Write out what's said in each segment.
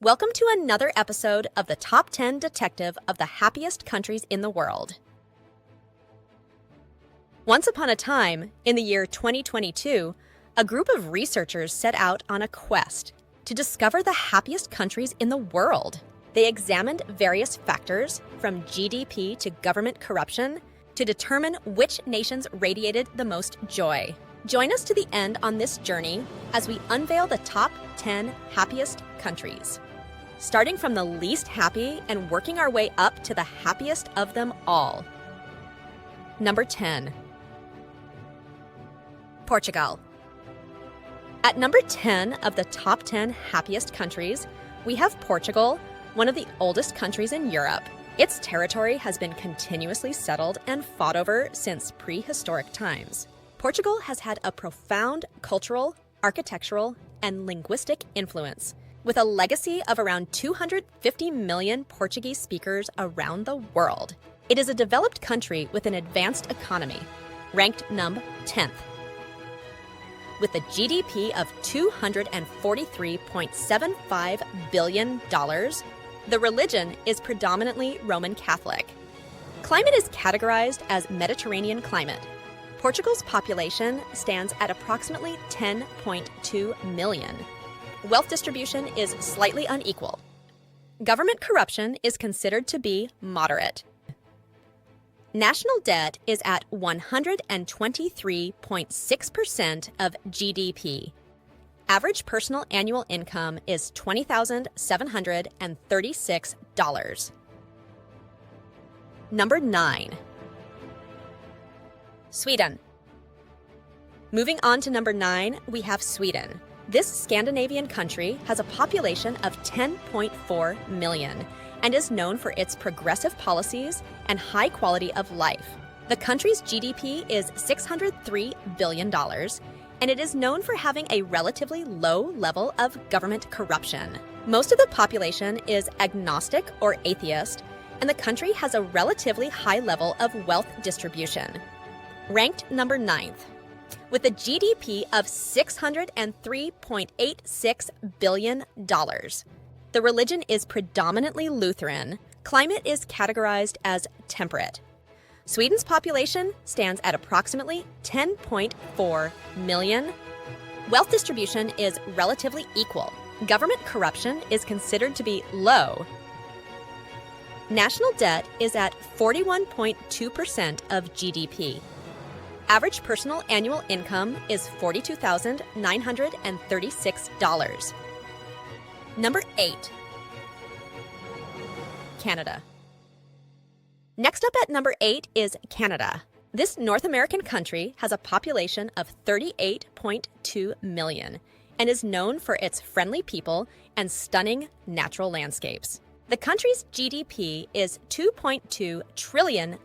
Welcome to another episode of the Top 10 Detective of the Happiest Countries in the World. Once upon a time, in the year 2022, a group of researchers set out on a quest to discover the happiest countries in the world. They examined various factors, from GDP to government corruption, to determine which nations radiated the most joy. Join us to the end on this journey as we unveil the top 10 happiest countries, starting from the least happy and working our way up to the happiest of them all. Number 10. Portugal. At number 10 of the top 10 happiest countries, we have Portugal, one of the oldest countries in Europe. Its territory has been continuously settled and fought over since prehistoric times. Portugal has had a profound cultural, architectural, and linguistic influence, with a legacy of around 250 million Portuguese speakers around the world. It is a developed country with an advanced economy, ranked number 10th. With a GDP of $243.75 billion, the religion is predominantly Roman Catholic. Climate is categorized as Mediterranean climate. Portugal's population stands at approximately 10.2 million. Wealth distribution is slightly unequal. Government corruption is considered to be moderate. National debt is at 123.6% of GDP. Average personal annual income is $20,736. Number 9. Sweden. Moving on to number 9, we have Sweden. This Scandinavian country has a population of 10.4 million and is known for its progressive policies and high quality of life. The country's GDP is $603 billion, and it is known for having a relatively low level of government corruption. Most of the population is agnostic or atheist, and the country has a relatively high level of wealth distribution. Ranked number 9th. With a GDP of $603.86 billion. The religion is predominantly Lutheran. Climate is categorized as temperate. Sweden's population stands at approximately 10.4 million. Wealth distribution is relatively equal. Government corruption is considered to be low. National debt is at 41.2% of GDP. Average personal annual income is $42,936. Number 8. Canada. Next up at number 8 is Canada. This North American country has a population of 38.2 million and is known for its friendly people and stunning natural landscapes. The country's GDP is $2.2 trillion,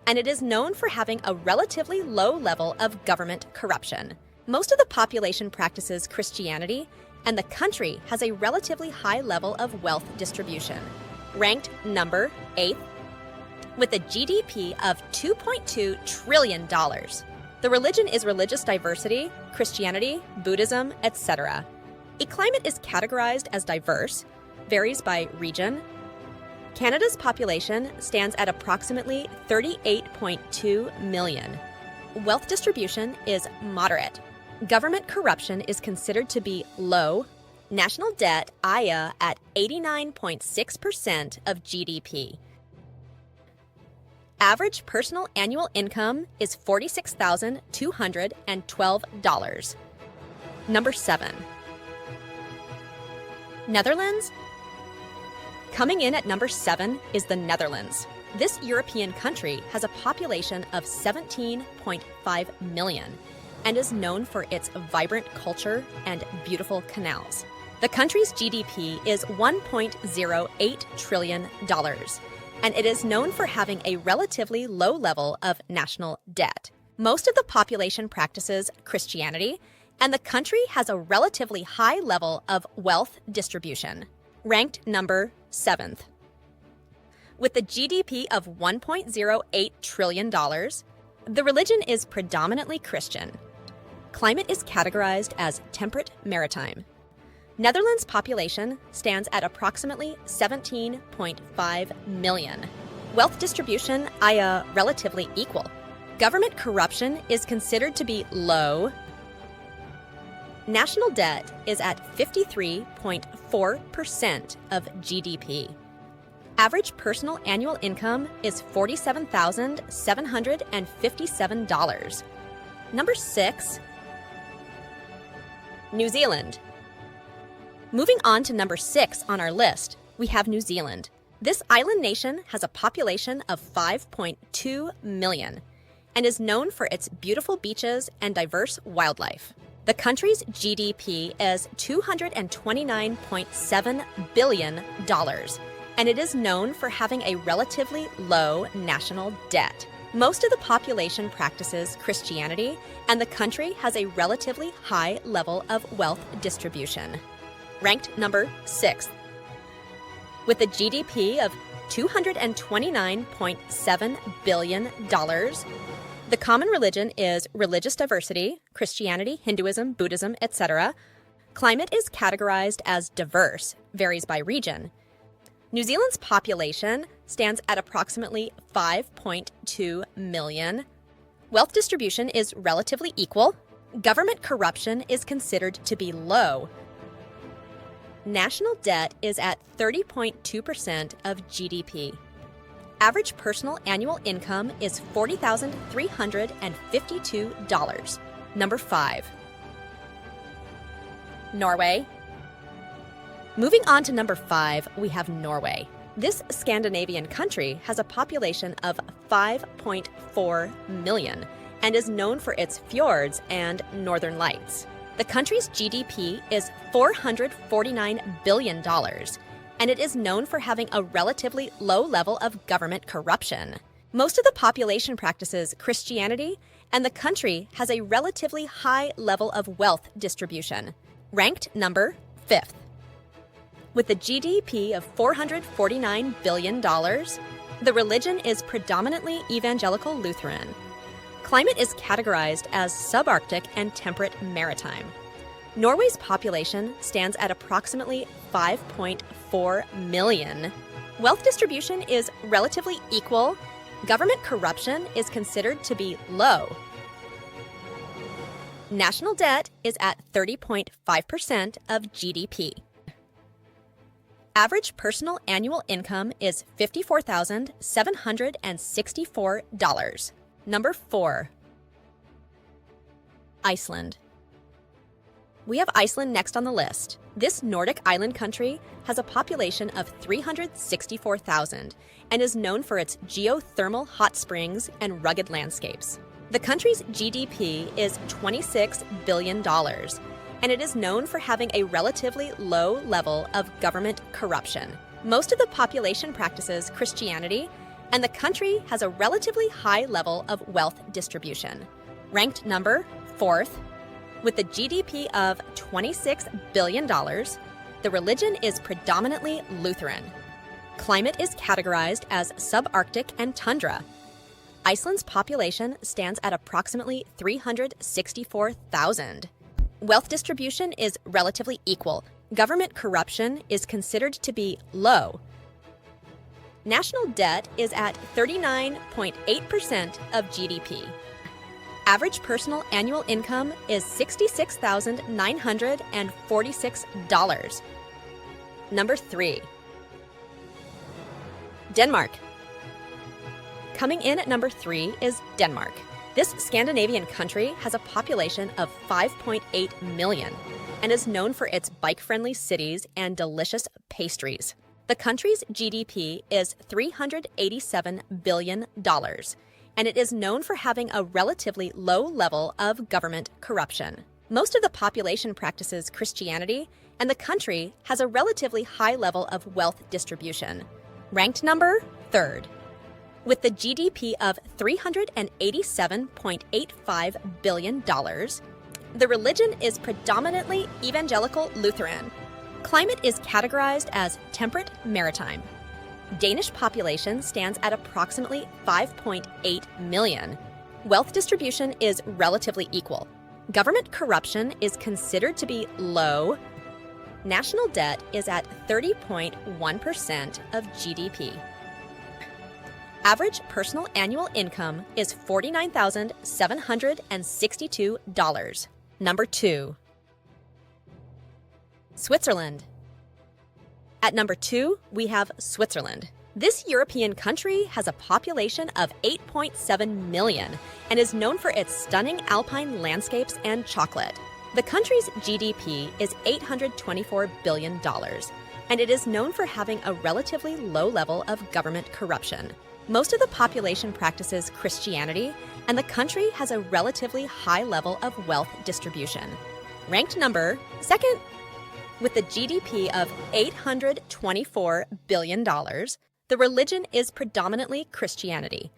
and it is known for having a relatively low level of government corruption. Most of the population practices Christianity, and the country has a relatively high level of wealth distribution. Ranked number 8th, with a GDP of $2.2 trillion. The religion is religious diversity, Christianity, Buddhism, etc. A climate is categorized as diverse, varies by region. Canada's population stands at approximately 38.2 million. Wealth distribution is moderate. Government corruption is considered to be low. National debt, IA, at 89.6% of GDP. Average personal annual income is $46,212. Number 7. Netherlands. Coming in at number 7 is the Netherlands. This European country has a population of 17.5 million and is known for its vibrant culture and beautiful canals. The country's GDP is $1.08 trillion, and it is known for having a relatively low level of national debt. Most of the population practices Christianity, and the country has a relatively high level of wealth distribution. Ranked number 7th. With a GDP of $1.08 trillion, the religion is predominantly Christian. Climate is categorized as temperate maritime. Netherlands' population stands at approximately 17.5 million. Wealth distribution, relatively equal. Government corruption is considered to be low. National debt is at 53.4% of GDP. Average personal annual income is $47,757. Number 6, New Zealand. Moving on to number 6 on our list, we have New Zealand. This island nation has a population of 5.2 million and is known for its beautiful beaches and diverse wildlife. The country's GDP is $229.7 billion, and it is known for having a relatively low national debt. Most of the population practices Christianity, and the country has a relatively high level of wealth distribution. Ranked number 6. With a GDP of $229.7 billion, the common religion is religious diversity, Christianity, Hinduism, Buddhism, etc. Climate is categorized as diverse, varies by region. New Zealand's population stands at approximately 5.2 million. Wealth distribution is relatively equal. Government corruption is considered to be low. National debt is at 30.2% of GDP. Average personal annual income is $40,352. Number 5, Norway. Moving on to number 5, we have Norway. This Scandinavian country has a population of 5.4 million and is known for its fjords and northern lights. The country's GDP is $449 billion, and it is known for having a relatively low level of government corruption. Most of the population practices Christianity, and the country has a relatively high level of wealth distribution. Ranked number 5th. With a GDP of $449 billion, the religion is predominantly evangelical Lutheran. Climate is categorized as subarctic and temperate maritime. Norway's population stands at approximately 5.4 million. Wealth distribution is relatively equal. Government corruption is considered to be low. National debt is at 30.5% of GDP. Average personal annual income is $54,764. Number 4, Iceland. We have Iceland next on the list. This Nordic island country has a population of 364,000 and is known for its geothermal hot springs and rugged landscapes. The country's GDP is $26 billion, and it is known for having a relatively low level of government corruption. Most of the population practices Christianity, and the country has a relatively high level of wealth distribution. Ranked number 4th, with a GDP of $26 billion, the religion is predominantly Lutheran. Climate is categorized as subarctic and tundra. Iceland's population stands at approximately 364,000. Wealth distribution is relatively equal. Government corruption is considered to be low. National debt is at 39.8% of GDP. Average personal annual income is $66,946. Number 3, Denmark. Coming in at number 3 is Denmark. This Scandinavian country has a population of 5.8 million and is known for its bike-friendly cities and delicious pastries. The country's GDP is $387 billion, and it is known for having a relatively low level of government corruption. Most of the population practices Christianity, and the country has a relatively high level of wealth distribution. Ranked number 3rd. With the GDP of $387.85 billion, the religion is predominantly evangelical Lutheran. Climate is categorized as temperate maritime. Danish population stands at approximately 5.8 million. Wealth distribution is relatively equal. Government corruption is considered to be low. National debt is at 30.1% of GDP. Average personal annual income is $49,762. Number 2. Switzerland. At number 2, we have Switzerland. This European country has a population of 8.7 million and is known for its stunning alpine landscapes and chocolate. The country's GDP is $824 billion, and it is known for having a relatively low level of government corruption. Most of the population practices Christianity, and the country has a relatively high level of wealth distribution. Ranked number 2nd, with a GDP of $824 billion, the religion is predominantly Christianity.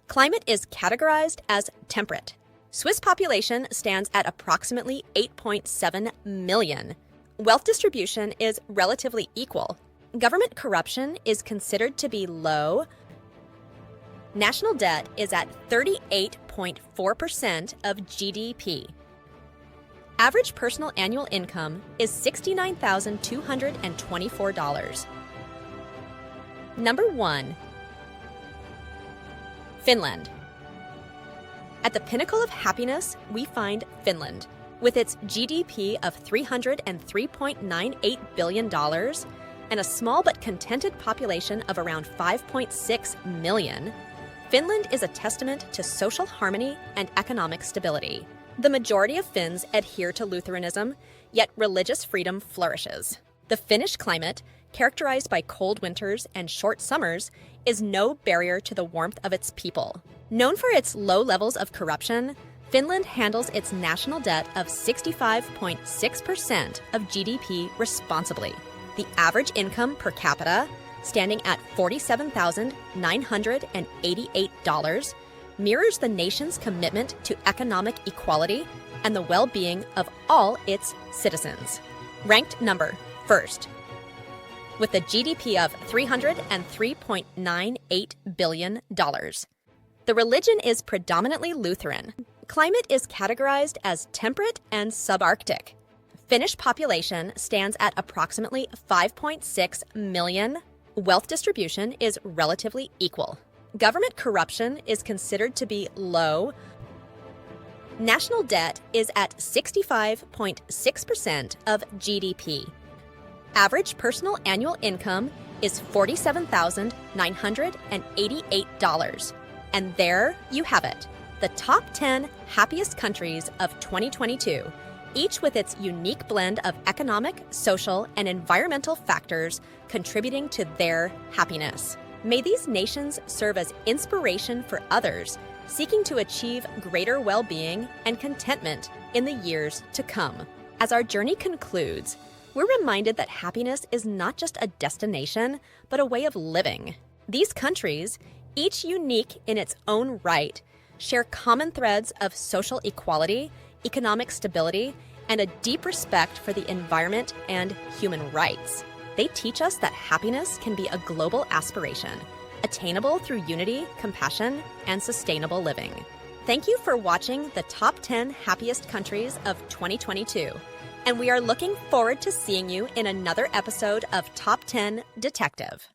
Climate is categorized as temperate. Swiss population stands at approximately 8.7 million. Wealth distribution is relatively equal. Government corruption is considered to be low. National debt is at 38.4% of GDP. Average personal annual income is $69,224. Number 1. Finland. At the pinnacle of happiness, we find Finland. With its GDP of $303.98 billion and a small but contented population of around 5.6 million, Finland is a testament to social harmony and economic stability. The majority of Finns adhere to Lutheranism, yet religious freedom flourishes. The Finnish climate, characterized by cold winters and short summers, is no barrier to the warmth of its people. Known for its low levels of corruption, Finland handles its national debt of 65.6% of GDP responsibly. The average income per capita, standing at $47,988, mirrors the nation's commitment to economic equality and the well-being of all its citizens. Ranked number 1st, with a GDP of $303.98 billion. The religion is predominantly Lutheran. Climate is categorized as temperate and subarctic. Finnish population stands at approximately 5.6 million. Wealth distribution is relatively equal. Government corruption is considered to be low. National debt is at 65.6% of GDP. Average personal annual income is $47,988. And there you have it, the top 10 happiest countries of 2022, each with its unique blend of economic, social, and environmental factors contributing to their happiness. May these nations serve as inspiration for others seeking to achieve greater well-being and contentment in the years to come. As our journey concludes, we're reminded that happiness is not just a destination, but a way of living. These countries, each unique in its own right, share common threads of social equality, economic stability, and a deep respect for the environment and human rights. They teach us that happiness can be a global aspiration, attainable through unity, compassion, and sustainable living. Thank you for watching the Top 10 Happiest Countries of 2022, and we are looking forward to seeing you in another episode of Top 10 Detective.